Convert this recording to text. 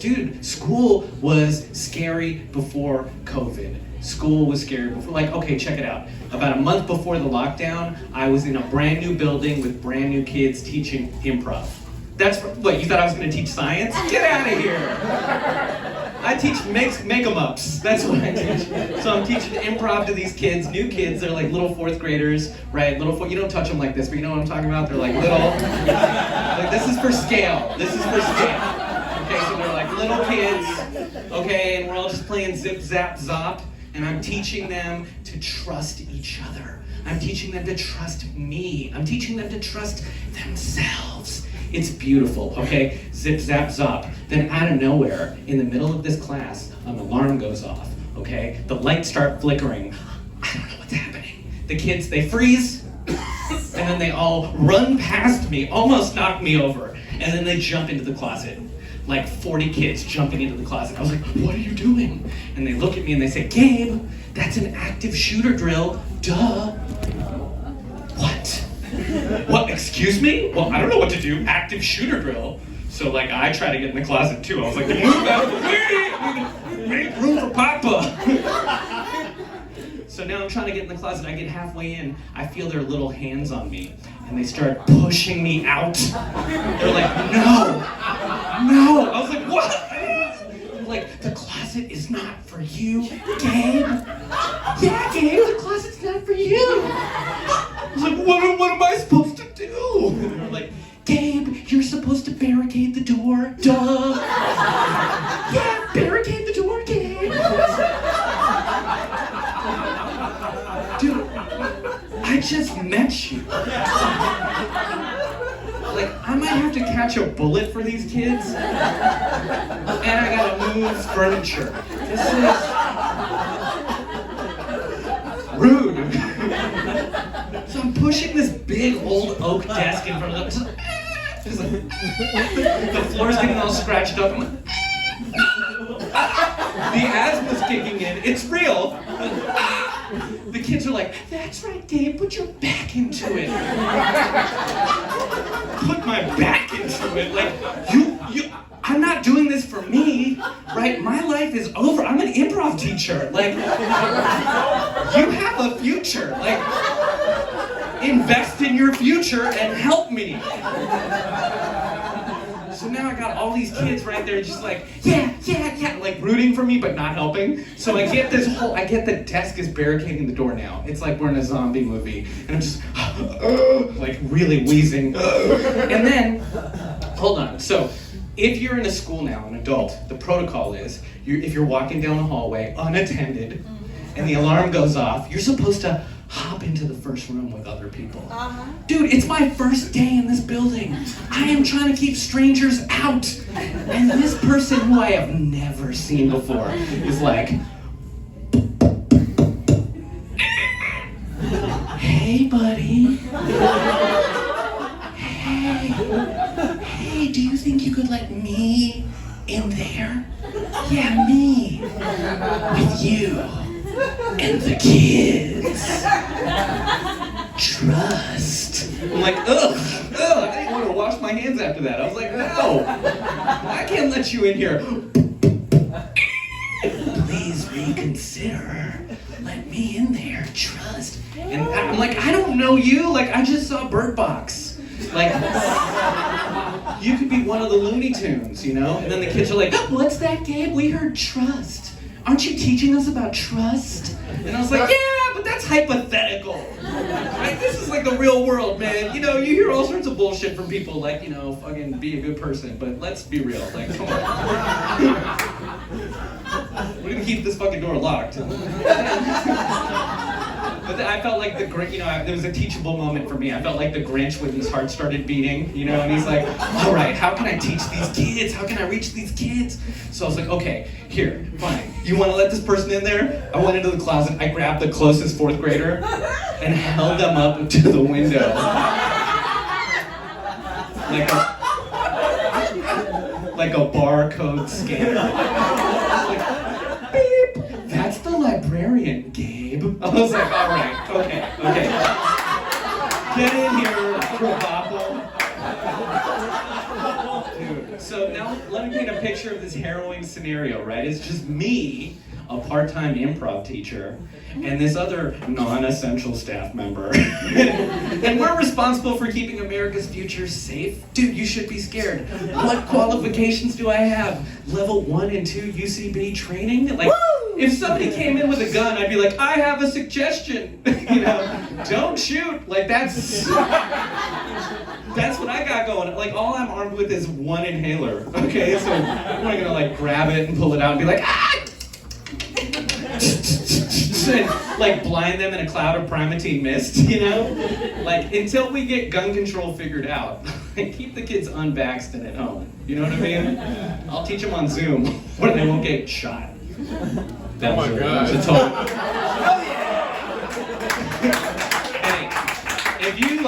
Dude, school was scary before COVID. School was scary before, like, okay, check it out. About a month before the lockdown, I was in a brand new building with brand new kids teaching improv. What, you thought I was gonna teach science? Get out of here! I teach make-em-ups. That's what I teach. So I'm teaching improv to these kids, new kids. They're like little fourth graders, right? You don't touch them like this, but you know what I'm talking about? They're like little. Like, this is for scale. This is for scale. Okay, so they're like little kids, okay, and we're all just playing zip, zap, zop, and I'm teaching them to trust each other. I'm teaching them to trust me. I'm teaching them to trust themselves. It's beautiful, okay? Zip, zap, zop. Then out of nowhere, in the middle of this class, an alarm goes off, okay? The lights start flickering. I don't know what's happening. The kids, they freeze, and then they all run past me, almost knock me over, and then they jump into the closet. Like 40 kids jumping into the closet. I was like, what are you doing? And they look at me and they say, Gabe, that's an active shooter drill. Duh. What? What, excuse me? Well, I don't know what to do. Active shooter drill. So like I try to get in the closet too. I was like, move out of the way! Make room for Papa! So now I'm trying to get in the closet. I get halfway in. I feel their little hands on me. And they start pushing me out. They're like, no! No! I was like, what? Like, the closet is not for you, Gabe. Yeah, Gabe, the closet's not for you. I was like, what am I supposed to do? And they're like, Gabe, you're supposed to barricade the door. Duh. Yeah, barricade the door, Gabe. Dude, I just met you. Like, I might have to catch a bullet for these kids. And I gotta move furniture. This is rude. So I'm pushing this big old oak desk in front of them. Just like, the floor's getting all scratched up. I'm like, the asthma's kicking in. It's real. The kids are like, that's right, Gabe, put your back into it. Put my back into it. Like, I'm not doing this for me, right? My life is over. I'm an improv teacher. Like, you have a future. Like, invest in your future and help me. So now I got all these kids right there just like, yeah, like rooting for me but not helping. So I get the desk is barricading the door now. It's like we're in a zombie movie. And I'm just, like really wheezing. And then, hold on. So if you're in a school now, an adult, the protocol is, if you're walking down the hallway unattended and the alarm goes off, you're supposed to hop into the first room with other people. Dude, it's my first day in this building. I am trying to keep strangers out. And this person who I have never seen before is like, hey buddy. Hey, do you think you could let me in there? Yeah, me. With you. And the kids. Trust. I'm like, ugh, I didn't want to wash my hands after that. I was like, no, I can't let you in here. Please reconsider. Let me in there. Trust. And I'm like, I don't know you. Like, I just saw Bird Box. Like, you could be one of the Looney Tunes, you know? And then the kids are like, what's that, Gabe? We heard trust. Aren't you teaching us about trust? And I was like, yeah, but that's hypothetical. Right? This is like the real world, man. You know, you hear all sorts of bullshit from people like, you know, fucking be a good person, but let's be real. Like, come on. We're gonna keep this fucking door locked. But then I felt like the Grinch, you know, there was a teachable moment for me. I felt like the Grinch when his heart started beating, you know, and he's like, all right, how can I teach these kids? How can I reach these kids? So I was like, okay, here, fine. You want to let this person in there? I went into the closet, I grabbed the closest fourth grader and held them up to the window. Like a barcode scanner. Beep. That's the librarian, Gabe. I was like, all right, okay. Get in here, Krabappel. Dude, So now let me paint a picture of this harrowing scenario, right? It's just me, a part-time improv teacher, and this other non-essential staff member. And we're responsible for keeping America's future safe. Dude, you should be scared. What qualifications do I have? Level 1 and 2 UCB training? Like, if somebody came in with a gun, I'd be like, I have a suggestion. You know, don't shoot. Like, that's what I got going. Like, all I'm armed with is one inhaler. Okay, so I'm not gonna like grab it and pull it out and be like, ah! And, like, blind them in a cloud of primatine mist, you know? Like, until we get gun control figured out, keep the kids unvaxxed and at home. You know what I mean? I'll teach them on Zoom where they won't get shot. Oh my God. That's a total.